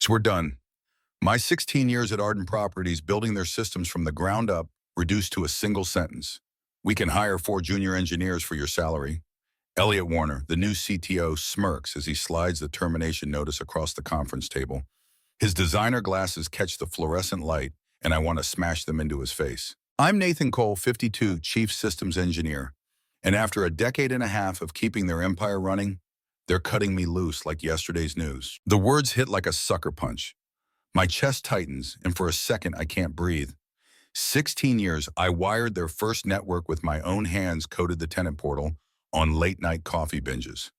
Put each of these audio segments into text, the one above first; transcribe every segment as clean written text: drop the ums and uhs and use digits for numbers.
So we're done. My 16 years at Arden Properties building their systems from the ground up reduced to a single sentence. We can hire 4 junior engineers for your salary. Elliot Warner, the new CTO, smirks as he slides the termination notice across the conference table. His designer glasses catch the fluorescent light, and I want to smash them into his face. I'm Nathan Cole, 52, Chief Systems Engineer, and after a decade and a half of keeping their empire running, they're cutting me loose like yesterday's news. The words hit like a sucker punch. My chest tightens, and for a second I can't breathe. 16 years, I wired their first network with my own hands, coded the tenant portal on late-night coffee binges.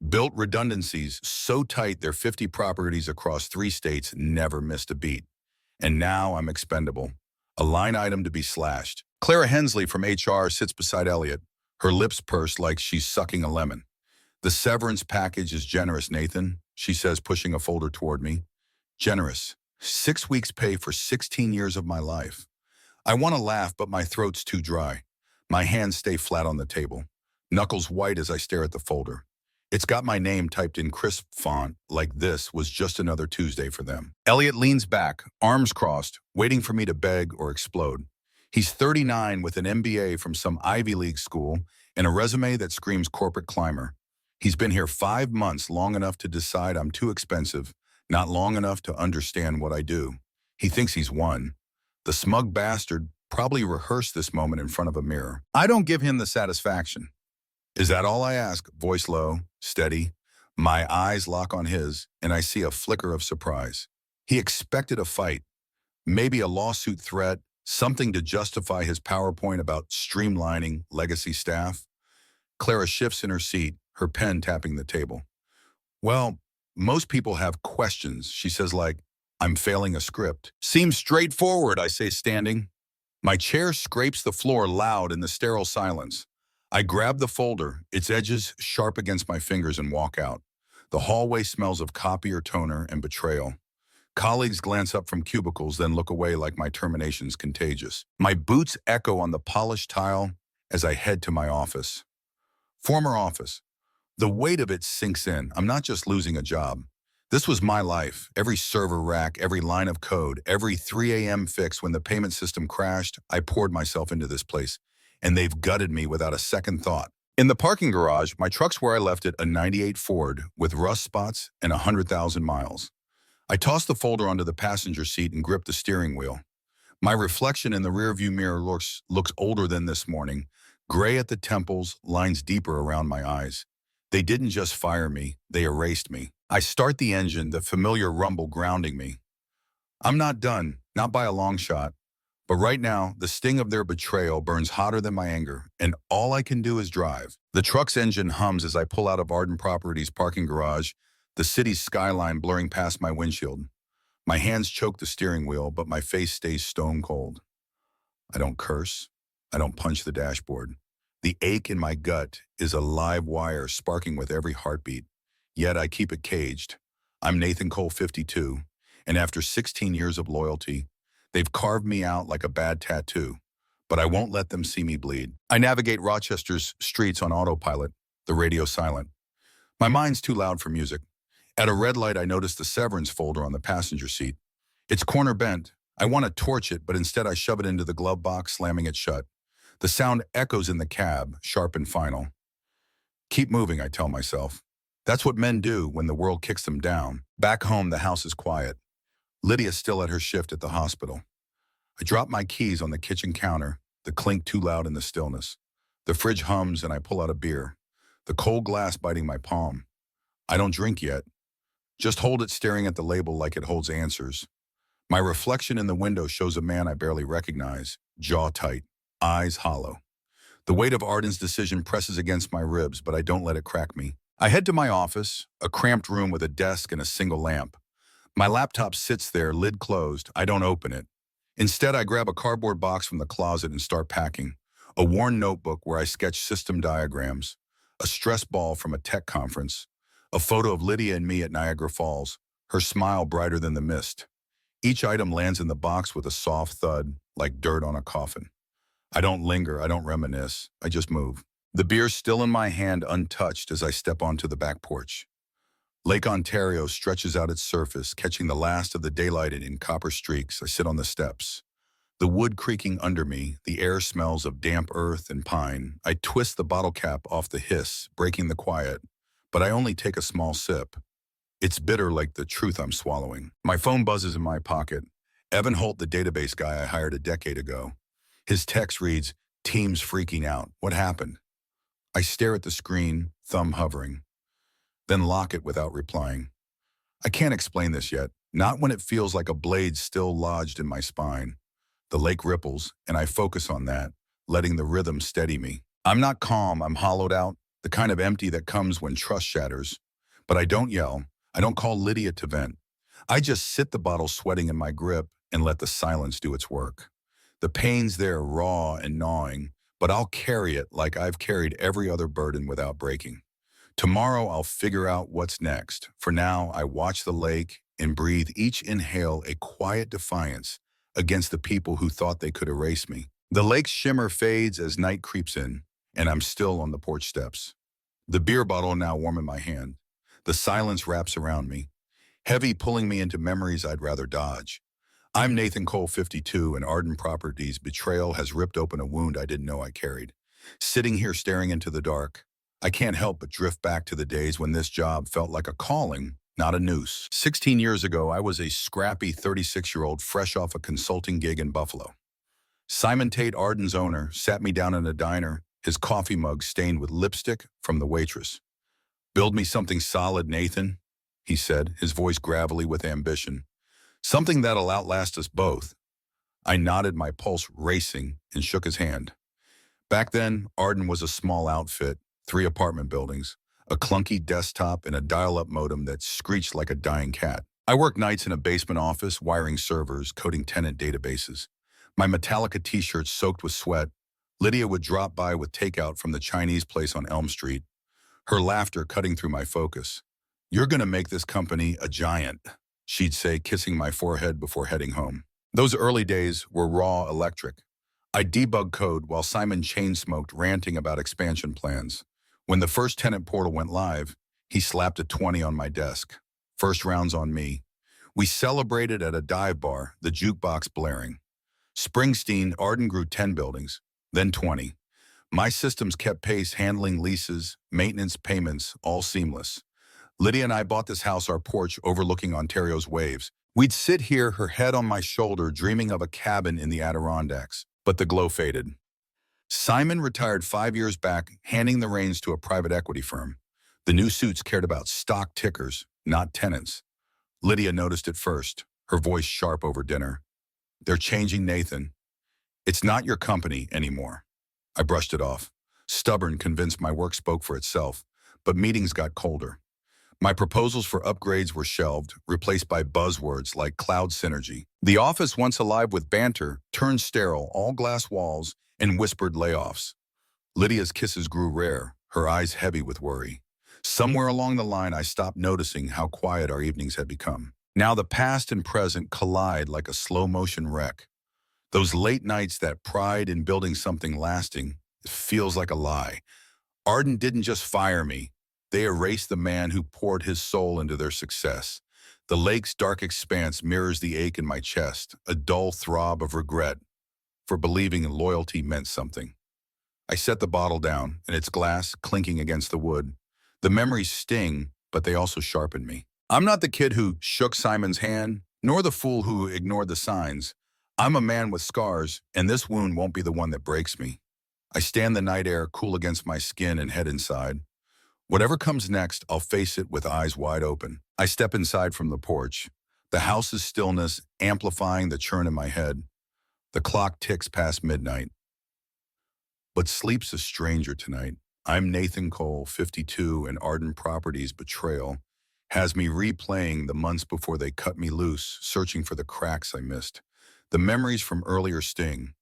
Built redundancies so tight their 50 properties across 3 states never missed a beat. And now I'm expendable. A line item to be slashed. Clara Hensley from HR sits beside Elliot, her lips pursed like she's sucking a lemon. The severance package is generous, Nathan, she says, pushing a folder toward me. Generous. 6 weeks pay for 16 years of my life. I want to laugh, but my throat's too dry. My hands stay flat on the table, knuckles white as I stare at the folder. It's got my name typed in crisp font, like this was just another Tuesday for them. Elliot leans back, arms crossed, waiting for me to beg or explode. He's 39 with an MBA from some Ivy League school and a resume that screams corporate climber. He's been here 5 months, long enough to decide I'm too expensive, not long enough to understand what I do. He thinks he's won. The smug bastard probably rehearsed this moment in front of a mirror. I don't give him the satisfaction. Is that all I ask? Voice low, steady. My eyes lock on his, and I see a flicker of surprise. He expected a fight, maybe a lawsuit threat, something to justify his PowerPoint about streamlining legacy staff. Clara shifts in her seat, her pen tapping the table. Well, most people have questions, she says, like, I'm failing a script. Seems straightforward, I say, standing. My chair scrapes the floor loud in the sterile silence. I grab the folder, its edges sharp against my fingers, and walk out. The hallway smells of copier, toner, and betrayal. Colleagues glance up from cubicles, then look away like my termination's contagious. My boots echo on the polished tile as I head to my office. Former office. The weight of it sinks in. I'm not just losing a job. This was my life. Every server rack, every line of code, every 3 a.m. fix when the payment system crashed, I poured myself into this place. And they've gutted me without a second thought. In the parking garage, my truck's where I left it, a '98 Ford with rust spots and 100,000 miles. I toss the folder onto the passenger seat and grip the steering wheel. My reflection in the rearview mirror looks older than this morning, gray at the temples, lines deeper around my eyes. They didn't just fire me, they erased me. I start the engine, the familiar rumble grounding me. I'm not done, not by a long shot. But right now, the sting of their betrayal burns hotter than my anger, and all I can do is drive. The truck's engine hums as I pull out of Arden Properties' parking garage, the city's skyline blurring past my windshield. My hands choke the steering wheel, but my face stays stone cold. I don't curse. I don't punch the dashboard. The ache in my gut is a live wire sparking with every heartbeat. Yet I keep it caged. I'm Nathan Cole, 52, and after 16 years of loyalty, they've carved me out like a bad tattoo, but I won't let them see me bleed. I navigate Rochester's streets on autopilot, the radio silent. My mind's too loud for music. At a red light, I notice the severance folder on the passenger seat. It's corner bent. I want to torch it, but instead I shove it into the glove box, slamming it shut. The sound echoes in the cab, sharp and final. Keep moving, I tell myself. That's what men do when the world kicks them down. Back home, the house is quiet. Lydia's still at her shift at the hospital. I drop my keys on the kitchen counter, the clink too loud in the stillness. The fridge hums and I pull out a beer, the cold glass biting my palm. I don't drink yet. Just hold it, staring at the label like it holds answers. My reflection in the window shows a man I barely recognize, jaw tight, eyes hollow. The weight of Arden's decision presses against my ribs, but I don't let it crack me. I head to my office, a cramped room with a desk and a single lamp. My laptop sits there, lid closed. I don't open it. Instead, I grab a cardboard box from the closet and start packing. A worn notebook where I sketch system diagrams, a stress ball from a tech conference, a photo of Lydia and me at Niagara Falls, her smile brighter than the mist. Each item lands in the box with a soft thud, like dirt on a coffin. I don't linger, I don't reminisce, I just move. The beer's still in my hand, untouched, as I step onto the back porch. Lake Ontario stretches out its surface, catching the last of the daylight in copper streaks. I sit on the steps. The wood creaking under me, the air smells of damp earth and pine. I twist the bottle cap off the hiss, breaking the quiet. But I only take a small sip. It's bitter like the truth I'm swallowing. My phone buzzes in my pocket. Evan Holt, the database guy I hired a decade ago. His text reads, "Team's freaking out. What happened?" I stare at the screen, thumb hovering, then lock it without replying. I can't explain this yet, not when it feels like a blade still lodged in my spine. The lake ripples, and I focus on that, letting the rhythm steady me. I'm not calm, I'm hollowed out, the kind of empty that comes when trust shatters. But I don't yell. I don't call Lydia to vent. I just sit the bottle sweating in my grip and let the silence do its work. The pain's there, raw and gnawing, but I'll carry it like I've carried every other burden without breaking. Tomorrow I'll figure out what's next. For now, I watch the lake and breathe each inhale a quiet defiance against the people who thought they could erase me. The lake's shimmer fades as night creeps in, and I'm still on the porch steps. The beer bottle now warm in my hand. The silence wraps around me, heavy, pulling me into memories I'd rather dodge. I'm Nathan Cole, 52, and Arden Properties' betrayal has ripped open a wound I didn't know I carried. Sitting here staring into the dark, I can't help but drift back to the days when this job felt like a calling, not a noose. 16 years ago, I was a scrappy 36-year-old fresh off a consulting gig in Buffalo. Simon Tate, Arden's owner, sat me down in a diner, his coffee mug stained with lipstick from the waitress. "Build me something solid, Nathan," he said, his voice gravelly with ambition. "Something that'll outlast us both." I nodded, my pulse racing, and shook his hand. Back then, Arden was a small outfit, 3 apartment buildings, a clunky desktop, and a dial-up modem that screeched like a dying cat. I worked nights in a basement office, wiring servers, coding tenant databases. My Metallica t-shirts soaked with sweat. Lydia would drop by with takeout from the Chinese place on Elm Street, her laughter cutting through my focus. "You're gonna make this company a giant," she'd say, kissing my forehead before heading home. Those early days were raw electric. I debugged code while Simon chain-smoked, ranting about expansion plans. When the first tenant portal went live, he slapped a 20 on my desk. First round's on me. We celebrated at a dive bar, the jukebox blaring. Springsteen, Arden grew 10 buildings, then 20. My systems kept pace, handling leases, maintenance, payments, all seamless. Lydia and I bought this house, our porch overlooking Ontario's waves. We'd sit here, her head on my shoulder, dreaming of a cabin in the Adirondacks. But the glow faded. Simon retired 5 years back, handing the reins to a private equity firm. The new suits cared about stock tickers, not tenants. Lydia noticed it first, her voice sharp over dinner. "They're changing, Nathan. It's not your company anymore." I brushed it off, stubborn, convinced my work spoke for itself, but meetings got colder. My proposals for upgrades were shelved, replaced by buzzwords like cloud synergy. The office, once alive with banter, turned sterile, all glass walls, and whispered layoffs. Lydia's kisses grew rare, her eyes heavy with worry. Somewhere along the line, I stopped noticing how quiet our evenings had become. Now the past and present collide like a slow-motion wreck. Those late nights, that pride in building something lasting, it feels like a lie. Arden didn't just fire me. They erased the man who poured his soul into their success. The lake's dark expanse mirrors the ache in my chest, a dull throb of regret for believing loyalty meant something. I set the bottle down, and its glass clinking against the wood. The memories sting, but they also sharpen me. I'm not the kid who shook Simon's hand, nor the fool who ignored the signs. I'm a man with scars, and this wound won't be the one that breaks me. I stand the night air cool against my skin and head inside. Whatever comes next, I'll face it with eyes wide open. I step inside from the porch, the house's stillness amplifying the churn in my head. The clock ticks past midnight. But sleep's a stranger tonight. I'm Nathan Cole, 52, and Arden Properties' betrayal has me replaying the months before they cut me loose, searching for the cracks I missed. The memories from earlier sting.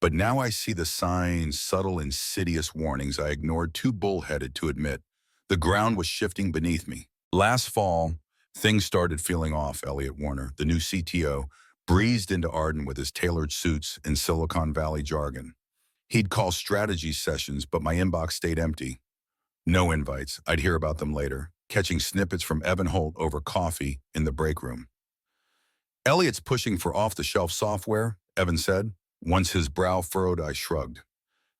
But now I see the signs, subtle, insidious warnings I ignored, too bullheaded to admit. The ground was shifting beneath me. Last fall, things started feeling off. Elliot Warner, the new CTO, breezed into Arden with his tailored suits and Silicon Valley jargon. He'd call strategy sessions, but my inbox stayed empty. No invites. I'd hear about them later. catching snippets from Evan Holt over coffee in the break room. Elliot's pushing for off-the-shelf software, Evan said. Once his brow furrowed, I shrugged,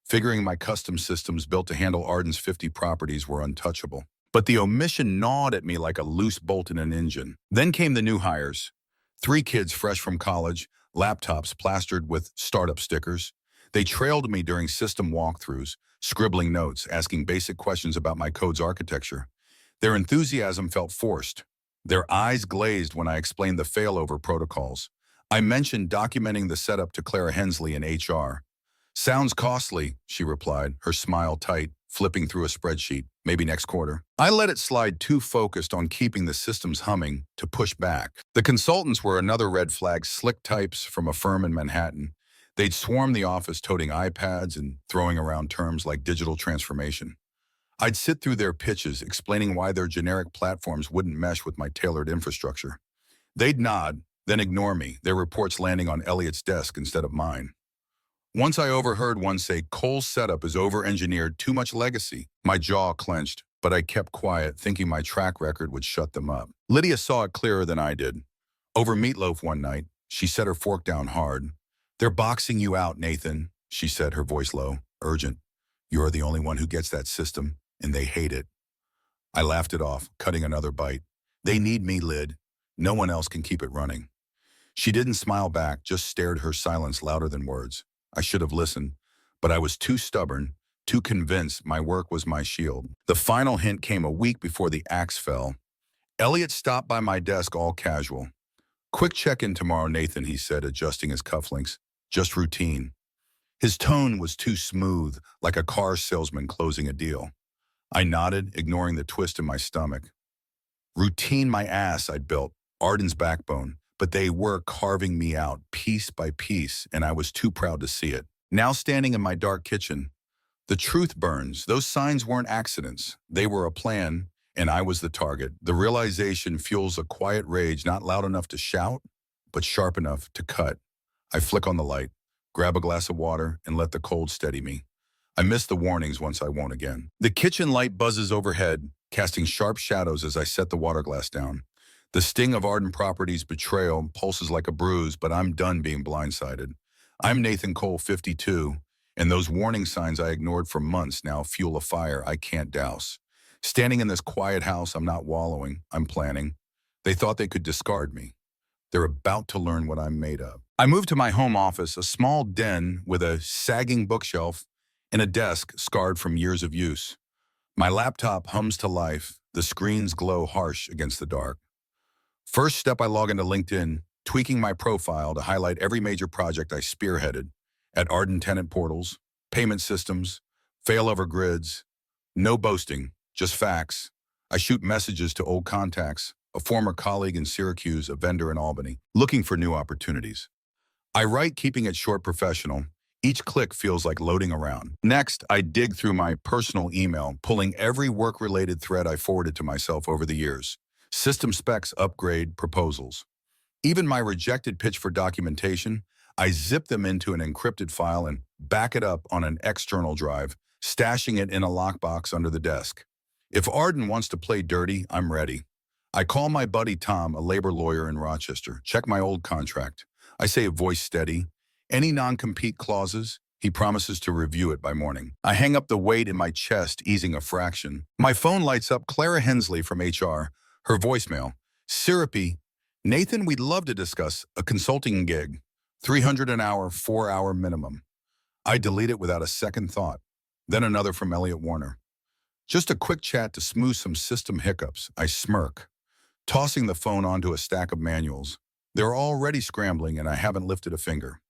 figuring my custom systems built to handle Arden's 50 properties were untouchable. But the omission gnawed at me like a loose bolt in an engine. Then came the new hires. 3 kids fresh from college, laptops plastered with startup stickers. They trailed me during system walkthroughs, scribbling notes, asking basic questions about my code's architecture. Their enthusiasm felt forced. Their eyes glazed when I explained the failover protocols. I mentioned documenting the setup to Clara Hensley in HR. Sounds costly, she replied, her smile tight, flipping through a spreadsheet. Maybe next quarter. I let it slide, too focused on keeping the systems humming to push back. The consultants were another red flag, slick types from a firm in Manhattan. They'd swarm the office toting iPads and throwing around terms like digital transformation. I'd sit through their pitches, explaining why their generic platforms wouldn't mesh with my tailored infrastructure. They'd nod, then ignore me, their reports landing on Elliot's desk instead of mine. Once I overheard one say, Cole's setup is over-engineered, too much legacy. My jaw clenched, but I kept quiet, thinking my track record would shut them up. Lydia saw it clearer than I did. Over meatloaf one night, she set her fork down hard. They're boxing you out, Nathan, she said, her voice low, urgent. You're the only one who gets that system, and they hate it. I laughed it off, cutting another bite. They need me, Lyd. No one else can keep it running. She didn't smile back, just stared, her silence louder than words. I should have listened, but I was too stubborn, too convinced my work was my shield. The final hint came a week before the axe fell. Elliot stopped by my desk all casual. Quick check-in tomorrow, Nathan, he said, adjusting his cufflinks. Just routine. His tone was too smooth, like a car salesman closing a deal. I nodded, ignoring the twist in my stomach. Routine my ass, I'd built, Arden's backbone. But they were carving me out piece by piece, and I was too proud to see it. Now standing in my dark kitchen, the truth burns. Those signs weren't accidents. They were a plan, and I was the target. The realization fuels a quiet rage, not loud enough to shout, but sharp enough to cut. I flick on the light, grab a glass of water, and let the cold steady me. I missed the warnings once I won't again. The kitchen light buzzes overhead, casting sharp shadows as I set the water glass down. The sting of Arden Properties' betrayal pulses like a bruise, but I'm done being blindsided. I'm Nathan Cole, 52, and those warning signs I ignored for months now fuel a fire I can't douse. Standing in this quiet house, I'm not wallowing, I'm planning. They thought they could discard me. They're about to learn what I'm made of. I moved to my home office, a small den with a sagging bookshelf and a desk scarred from years of use. My laptop hums to life, the screens glow harsh against the dark. First step, I log into LinkedIn, tweaking my profile to highlight every major project I spearheaded at Arden tenant portals, payment systems, failover grids. No boasting, just facts. I shoot messages to old contacts, a former colleague in Syracuse, a vendor in Albany, looking for new opportunities. I write, keeping it short, professional. Each click feels like loading around. Next, I dig through my personal email, pulling every work-related thread I forwarded to myself over the years. System specs, upgrade, proposals. Even my rejected pitch for documentation, I zip them into an encrypted file and back it up on an external drive, stashing it in a lockbox under the desk. If Arden wants to play dirty, I'm ready. I call my buddy Tom, a labor lawyer in Rochester, check my old contract. I say, a voice steady. Any non-compete clauses? He promises to review it by morning. I hang up the weight in my chest, easing a fraction. My phone lights up. Clara Hensley from HR. Her voicemail. Syrupy. Nathan, we'd love to discuss a consulting gig. $300 an hour, 4-hour minimum. I delete it without a second thought. Then another from Elliot Warner. Just a quick chat to smooth some system hiccups. I smirk, tossing the phone onto a stack of manuals. They're already scrambling and I haven't lifted a finger.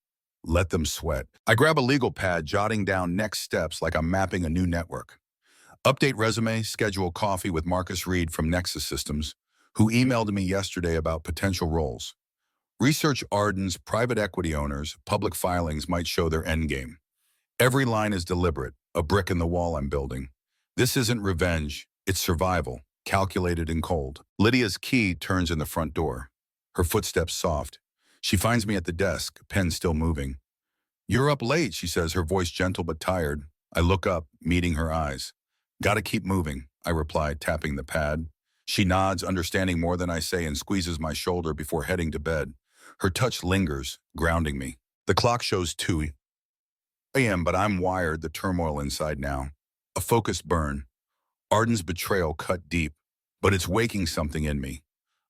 Let them sweat. I grab a legal pad, jotting down next steps like I'm mapping a new network. Update resume, schedule coffee with Marcus Reed from Nexus Systems, who emailed me yesterday about potential roles. Research Arden's private equity owners, public filings might show their endgame. Every line is deliberate, a brick in the wall I'm building. This isn't revenge, it's survival, calculated and cold. Lydia's key turns in the front door. Her footsteps soft. She finds me at the desk, pen still moving. You're up late, she says, her voice gentle but tired. I look up, meeting her eyes. Gotta keep moving, I reply, tapping the pad. She nods, understanding more than I say, and squeezes my shoulder before heading to bed. Her touch lingers, grounding me. The clock shows 2 a.m., but I'm wired, the turmoil inside now. A focused burn. Arden's betrayal cut deep, but it's waking something in me.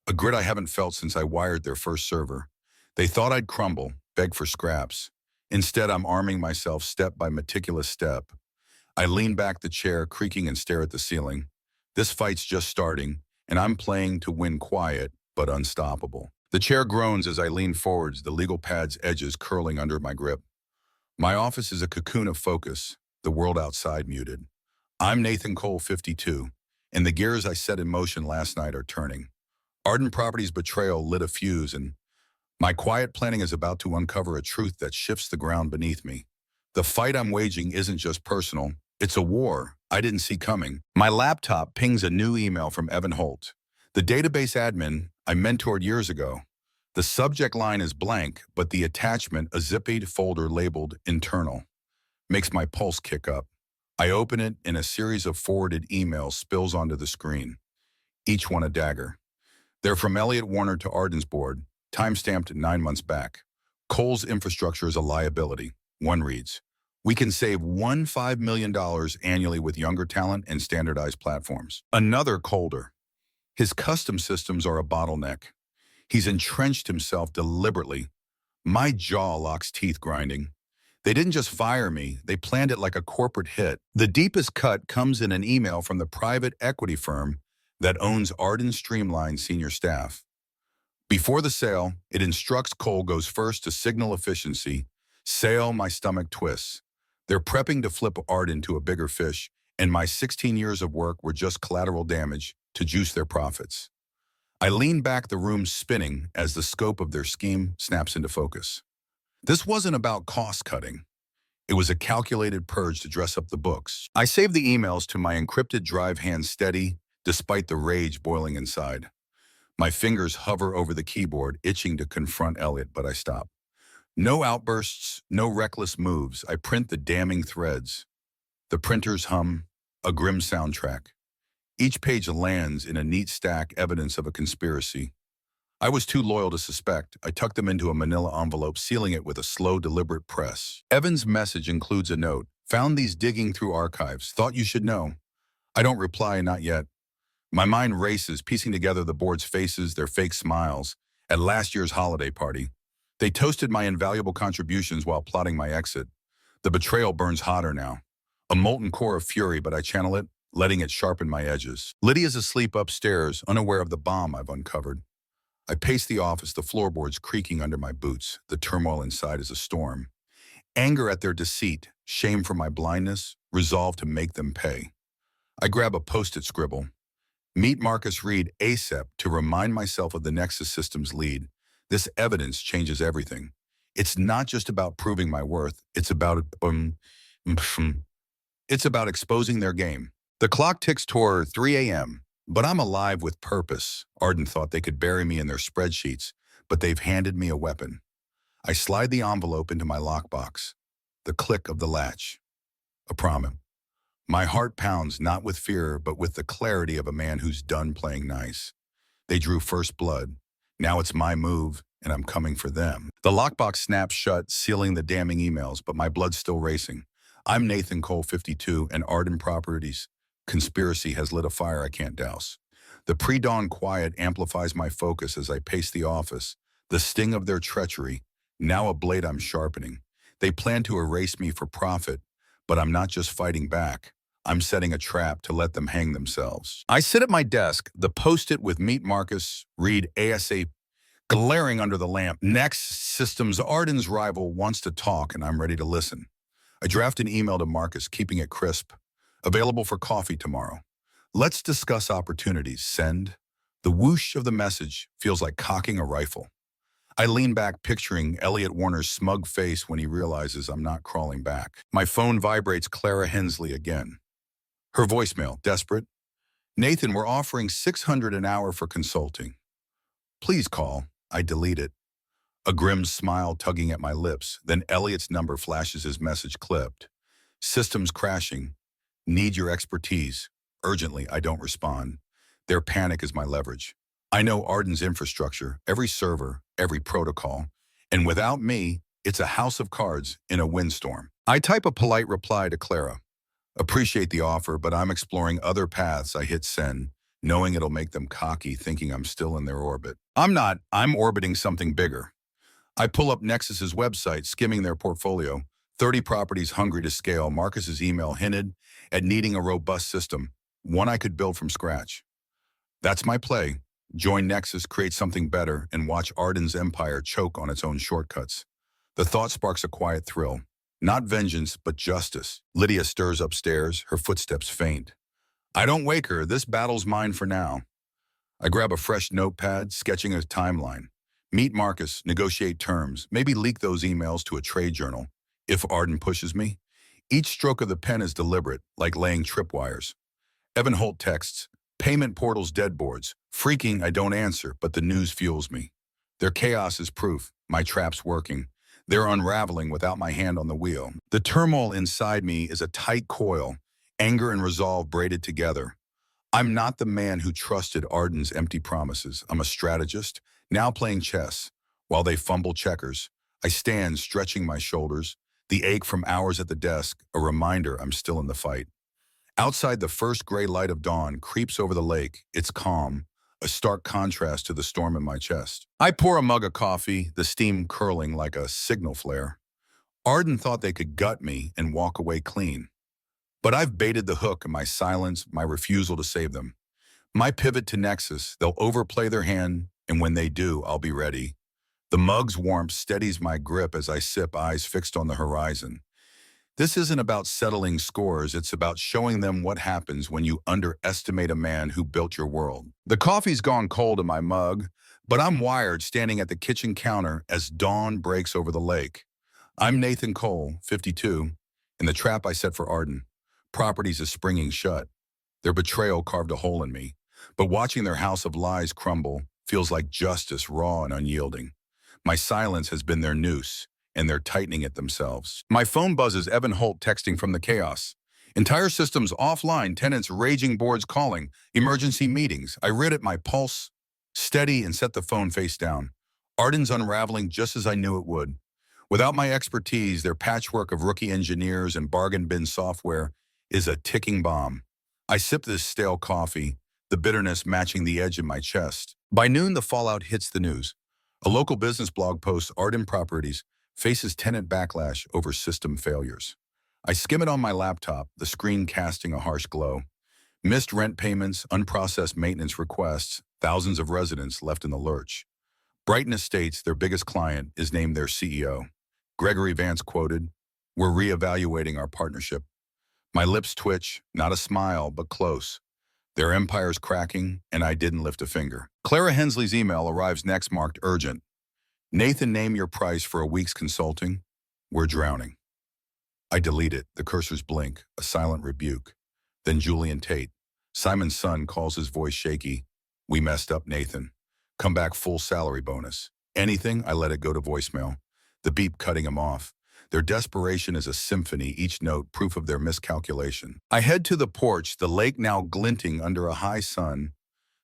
A grit I haven't felt since I wired their first server. They thought I'd crumble, beg for scraps. Instead, I'm arming myself step by meticulous step. I lean back the chair, creaking, and stare at the ceiling. This fight's just starting, and I'm playing to win quiet, but unstoppable. The chair groans as I lean forwards, the legal pad's edges curling under my grip. My office is a cocoon of focus, the world outside muted. I'm Nathan Cole, 52, and the gears I set in motion last night are turning. Arden Properties' betrayal lit a fuse, and my quiet planning is about to uncover a truth that shifts the ground beneath me. The fight I'm waging isn't just personal, it's a war I didn't see coming. My laptop pings a new email from Evan Holt, the database admin I mentored years ago. The subject line is blank, but the attachment, a zipped folder labeled internal, makes my pulse kick up. I open it, and a series of forwarded emails spills onto the screen, each one a dagger. They're from Elliot Warner to Arden's board, time-stamped 9 months back. Cole's infrastructure is a liability. One reads, "We can save $15 million annually with younger talent and standardized platforms." Another colder. "His custom systems are a bottleneck. He's entrenched himself deliberately." My jaw locks, teeth grinding. They didn't just fire me, they planned it like a corporate hit. The deepest cut comes in an email from the private equity firm that owns Arden Streamline senior staff. Before the sale, it instructs Cole goes first to signal efficiency. Sale, my stomach twists. They're prepping to flip Arden to a bigger fish, and my 16 years of work were just collateral damage to juice their profits. I lean back, the room spinning, as the scope of their scheme snaps into focus. This wasn't about cost cutting. It was a calculated purge to dress up the books. I save the emails to my encrypted drive, hands steady, despite the rage boiling inside. My fingers hover over the keyboard, itching to confront Elliot, but I stop. No outbursts, no reckless moves. I print the damning threads. The printers hum, a grim soundtrack. Each page lands in a neat stack, evidence of a conspiracy. I was too loyal to suspect. I tucked them into a manila envelope, sealing it with a slow, deliberate press. Evan's message includes a note. "Found these digging through archives. Thought you should know." I don't reply, not yet. My mind races, piecing together the board's faces, their fake smiles, at last year's holiday party. They toasted my invaluable contributions while plotting my exit. The betrayal burns hotter now. A molten core of fury, but I channel it, letting it sharpen my edges. Lydia's asleep upstairs, unaware of the bomb I've uncovered. I pace the office, the floorboards creaking under my boots. The turmoil inside is a storm. Anger at their deceit, shame for my blindness, resolve to make them pay. I grab a post-it scribble. Meet Marcus Reed ASAP, to remind myself of the Nexus Systems lead. This evidence changes everything. It's not just about proving my worth. It's about exposing their game. The clock ticks toward 3 a.m., but I'm alive with purpose. Arden thought they could bury me in their spreadsheets, but they've handed me a weapon. I slide the envelope into my lockbox. The click of the latch. A promise. My heart pounds, not with fear, but with the clarity of a man who's done playing nice. They drew first blood. Now it's my move, and I'm coming for them. The lockbox snaps shut, sealing the damning emails, but my blood's still racing. I'm Nathan Cole, 52, and Arden Properties' conspiracy has lit a fire I can't douse. The pre-dawn quiet amplifies my focus as I pace the office. The sting of their treachery, now a blade I'm sharpening. They plan to erase me for profit, but I'm not just fighting back. I'm setting a trap to let them hang themselves. I sit at my desk, the post-it with "Meet Marcus Reed ASAP" glaring under the lamp. Next Systems, Arden's rival, wants to talk, and I'm ready to listen. I draft an email to Marcus, keeping it crisp. "Available for coffee tomorrow. Let's discuss opportunities. Send." The whoosh of the message feels like cocking a rifle. I lean back, picturing Elliot Warner's smug face when he realizes I'm not crawling back. My phone vibrates. Clara Hensley again. Her voicemail, desperate. "Nathan, we're offering $600 an hour for consulting. Please call." I delete it. A grim smile tugging at my lips. Then Elliot's number flashes, his message clipped. "Systems crashing. Need your expertise. Urgently." I don't respond. Their panic is my leverage. I know Arden's infrastructure, every server, every protocol, and without me, it's a house of cards in a windstorm. I type a polite reply to Clara. Appreciate the offer, but I'm exploring other paths. I hit send, knowing it'll make them cocky, thinking I'm still in their orbit. I'm not. I'm orbiting something bigger. I pull up Nexus's website, skimming their portfolio. 30 properties hungry to scale. Marcus's email hinted at needing a robust system, one I could build from scratch. That's my play. Join Nexus, create something better, and watch Arden's empire choke on its own shortcuts. The thought sparks a quiet thrill. Not vengeance, but justice. Lydia stirs upstairs, her footsteps faint. I don't wake her. This battle's mine for now. I grab a fresh notepad, sketching a timeline. Meet Marcus, negotiate terms, maybe leak those emails to a trade journal, if Arden pushes me. Each stroke of the pen is deliberate, like laying tripwires. Evan Holt texts, payment portals deadboards. Freaking, I don't answer, but the news fuels me. Their chaos is proof, my trap's working. They're unraveling without my hand on the wheel. The turmoil inside me is a tight coil, anger and resolve braided together. I'm not the man who trusted Arden's empty promises. I'm a strategist, now playing chess. While they fumble checkers, I stand stretching my shoulders, the ache from hours at the desk, a reminder I'm still in the fight. Outside, the first gray light of dawn creeps over the lake. It's calm, a stark contrast to the storm in my chest. I pour a mug of coffee, the steam curling like a signal flare. Arden thought they could gut me and walk away clean. But I've baited the hook in my silence, my refusal to save them. My pivot to Nexus, they'll overplay their hand, and when they do, I'll be ready. The mug's warmth steadies my grip as I sip, eyes fixed on the horizon. This isn't about settling scores, it's about showing them what happens when you underestimate a man who built your world. The coffee's gone cold in my mug, but I'm wired, standing at the kitchen counter as dawn breaks over the lake. I'm Nathan Cole, 52, in the trap I set for Arden. Properties is springing shut. Their betrayal carved a hole in me, but watching their house of lies crumble feels like justice, raw and unyielding. My silence has been their noose, and they're tightening it themselves. My phone buzzes, Evan Holt texting from the chaos. Entire systems offline, tenants raging, boards calling, emergency meetings. I read at my pulse, steady, and set the phone face down. Arden's unraveling just as I knew it would. Without my expertise, their patchwork of rookie engineers and bargain bin software is a ticking bomb. I sip this stale coffee, the bitterness matching the edge in my chest. By noon, the fallout hits the news. A local business blog posts Arden Properties faces tenant backlash over system failures. I skim it on my laptop, the screen casting a harsh glow. Missed rent payments, unprocessed maintenance requests, thousands of residents left in the lurch. Brighton Estates, their biggest client, is named their CEO. Gregory Vance quoted, "We're reevaluating our partnership." My lips twitch, not a smile, but close. Their empire's cracking, and I didn't lift a finger. Clara Hensley's email arrives next, marked urgent. Nathan, name your price for a week's consulting. We're drowning. I delete it. The cursors blink, a silent rebuke. Then Julian Tate. Simon's son calls, his voice shaky. We messed up, Nathan. Come back, full salary bonus. Anything, I let it go to voicemail. The beep cutting him off. Their desperation is a symphony, each note proof of their miscalculation. I head to the porch, the lake now glinting under a high sun.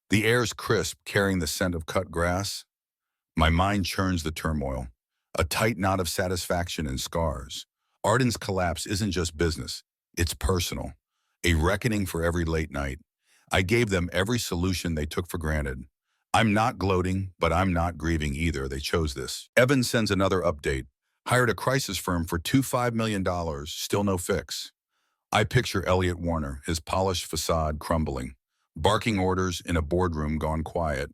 The air's crisp, carrying the scent of cut grass. My mind churns the turmoil, a tight knot of satisfaction and scars. Arden's collapse isn't just business, it's personal. A reckoning for every late night. I gave them every solution they took for granted. I'm not gloating, but I'm not grieving either. They chose this. Evan sends another update. Hired a crisis firm for $5 million, still no fix. I picture Elliot Warner, his polished facade crumbling. Barking orders in a boardroom gone quiet.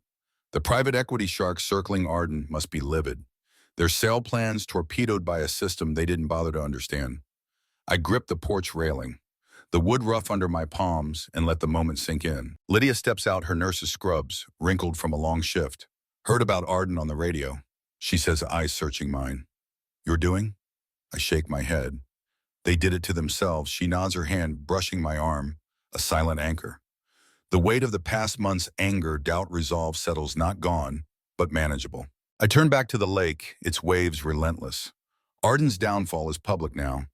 The private equity sharks circling Arden must be livid. Their sale plans torpedoed by a system they didn't bother to understand. I grip the porch railing, the wood rough under my palms, and let the moment sink in. Lydia steps out, her nurse's scrubs, wrinkled from a long shift. Heard about Arden on the radio. She says, eyes searching mine. You're doing? I shake my head. They did it to themselves. She nods her hand, brushing my arm, a silent anchor. The weight of the past month's anger, doubt, resolve settles, not gone, but manageable. I turn back to the lake, its waves relentless. Arden's downfall is public now.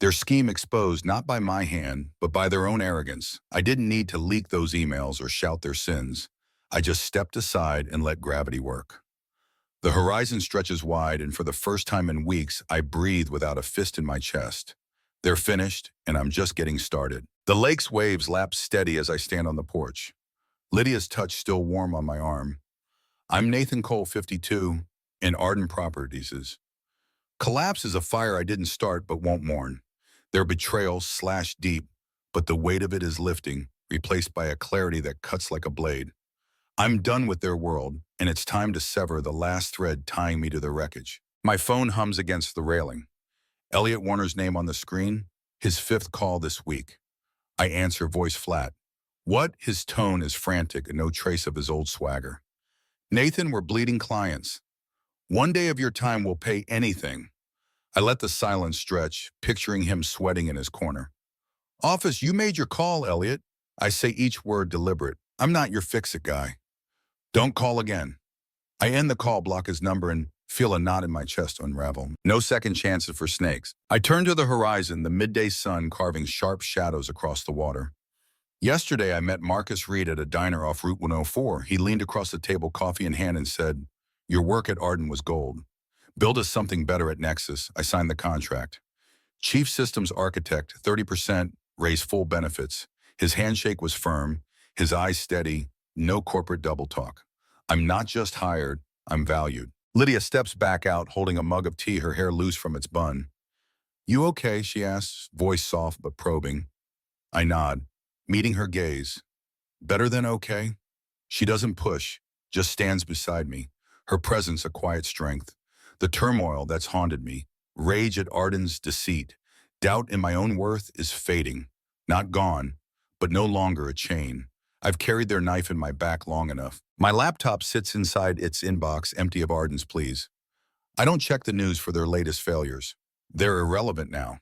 Their scheme exposed not by my hand, but by their own arrogance. I didn't need to leak those emails or shout their sins. I just stepped aside and let gravity work. The horizon stretches wide, and for the first time in weeks, I breathe without a fist in my chest. They're finished, and I'm just getting started. The lake's waves lap steady as I stand on the porch. Lydia's touch still warm on my arm. I'm Nathan Cole, 52, and Arden Properties. Collapse is a fire I didn't start but won't mourn. Their betrayal slashed deep, but the weight of it is lifting, replaced by a clarity that cuts like a blade. I'm done with their world, and it's time to sever the last thread tying me to their wreckage. My phone hums against the railing. Elliot Warner's name on the screen, his fifth call this week. I answer, voice flat. What? His tone is frantic and no trace of his old swagger. Nathan, we're bleeding clients. One day of your time will pay anything. I let the silence stretch, picturing him sweating in his corner. Office, you made your call, Elliot. I say each word deliberate. I'm not your fix-it guy. Don't call again. I end the call, block his number, and feel a knot in my chest unravel. No second chances for snakes. I turn to the horizon, the midday sun carving sharp shadows across the water. Yesterday, I met Marcus Reed at a diner off Route 104. He leaned across the table, coffee in hand, and said, "Your work at Arden was gold. Build us something better at Nexus." I signed the contract. Chief Systems Architect, 30%, raise full benefits. His handshake was firm, his eyes steady, no corporate double talk. I'm not just hired, I'm valued. Lydia steps back out, holding a mug of tea, her hair loose from its bun. You okay, she asks, voice soft but probing. I nod, meeting her gaze. Better than okay? She doesn't push, just stands beside me, her presence a quiet strength. The turmoil that's haunted me, rage at Arden's deceit, doubt in my own worth is fading. Not gone, but no longer a chain. I've carried their knife in my back long enough. My laptop sits inside its inbox, empty of Arden's pleas. I don't check the news for their latest failures. They're irrelevant now.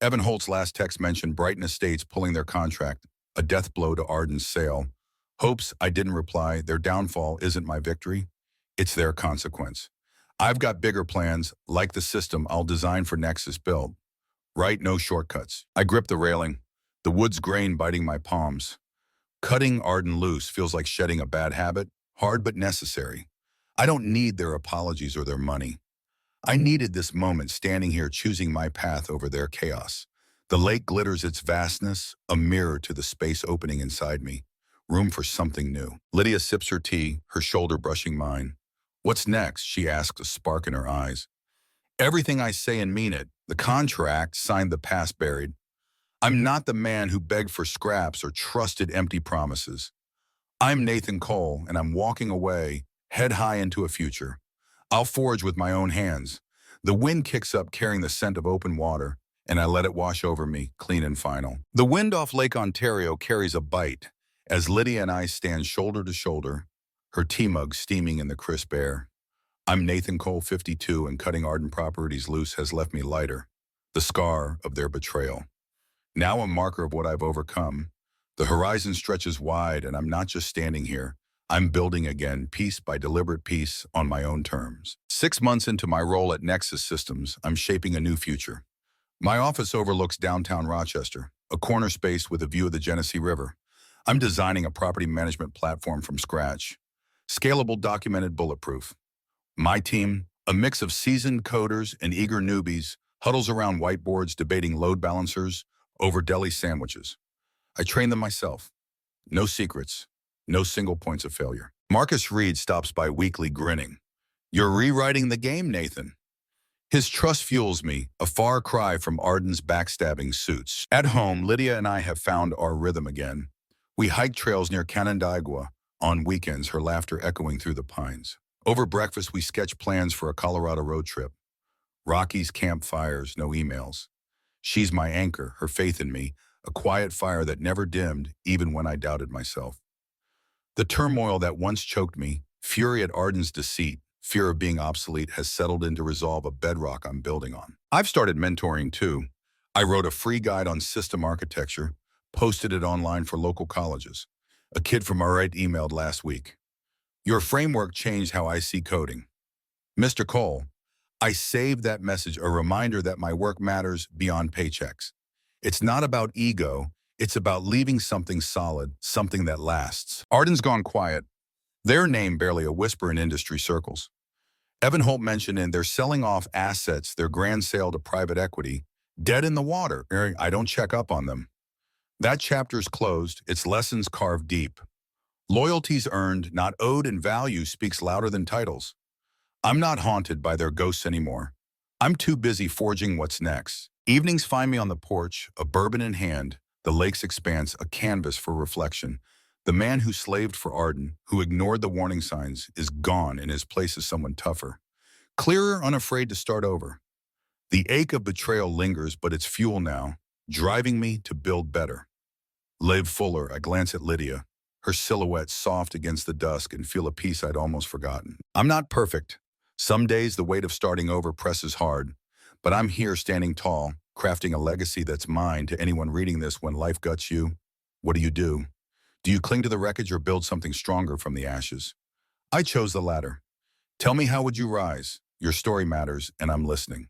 Evan Holt's last text mentioned Brighton Estates pulling their contract, a death blow to Arden's sale. Hopes I didn't reply, their downfall isn't my victory, it's their consequence. I've got bigger plans, like the system I'll design for Nexus build. Right, no shortcuts. I grip the railing, the wood's grain biting my palms. Cutting Arden loose feels like shedding a bad habit, hard but necessary. I don't need their apologies or their money. I needed this moment standing here choosing my path over their chaos. The lake glitters its vastness, a mirror to the space opening inside me. Room for something new. Lydia sips her tea, her shoulder brushing mine. What's next? She asks, a spark in her eyes. Everything I say and mean it. The contract, signed, the past buried. I'm not the man who begged for scraps or trusted empty promises. I'm Nathan Cole, and I'm walking away, head high into a future. I'll forge with my own hands. The wind kicks up carrying the scent of open water, and I let it wash over me, clean and final. The wind off Lake Ontario carries a bite as Lydia and I stand shoulder to shoulder, her tea mug steaming in the crisp air. I'm Nathan Cole, 52, and cutting Arden Properties loose has left me lighter, the scar of their betrayal. Now a marker of what I've overcome. The horizon stretches wide, and I'm not just standing here. I'm building again, piece by deliberate piece, on my own terms. 6 months into my role at Nexus Systems, I'm shaping a new future. My office overlooks downtown Rochester, a corner space with a view of the Genesee River. I'm designing a property management platform from scratch. Scalable, documented, bulletproof. My team, a mix of seasoned coders and eager newbies, huddles around whiteboards debating load balancers over deli sandwiches. I train them myself. No secrets, no single points of failure. Marcus Reed stops by weekly grinning. You're rewriting the game, Nathan. His trust fuels me, a far cry from Arden's backstabbing suits. At home, Lydia and I have found our rhythm again. We hike trails near Canandaigua on weekends, her laughter echoing through the pines. Over breakfast, we sketch plans for a Colorado road trip. Rockies, campfires, no emails. She's my anchor, her faith in me, a quiet fire that never dimmed, even when I doubted myself. The turmoil that once choked me, fury at Arden's deceit, fear of being obsolete, has settled into resolve, a bedrock I'm building on. I've started mentoring too. I wrote a free guide on system architecture, posted it online for local colleges. A kid from our right emailed last week. Your framework changed how I see coding. Mr. Cole, I saved that message, a reminder that my work matters beyond paychecks. It's not about ego, it's about leaving something solid, something that lasts. Arden's gone quiet. Their name barely a whisper in industry circles. Evan Holt mentioned they're selling off assets, their grand sale to private equity, dead in the water. I don't check up on them. That chapter's closed, its lessons carved deep. Loyalties earned, not owed, and value speaks louder than titles. I'm not haunted by their ghosts anymore. I'm too busy forging what's next. Evenings find me on the porch, a bourbon in hand, the lake's expanse, a canvas for reflection. The man who slaved for Arden, who ignored the warning signs, is gone. In his place is someone tougher. Clearer, unafraid to start over. The ache of betrayal lingers, but it's fuel now, driving me to build better. Live fuller, I glance at Lydia, her silhouette soft against the dusk, and feel a peace I'd almost forgotten. I'm not perfect. Some days the weight of starting over presses hard, but I'm here standing tall, crafting a legacy that's mine. To anyone reading this, when life guts you, what do? Do you cling to the wreckage or build something stronger from the ashes? I chose the latter. Tell me, how would you rise? Your story matters, and I'm listening.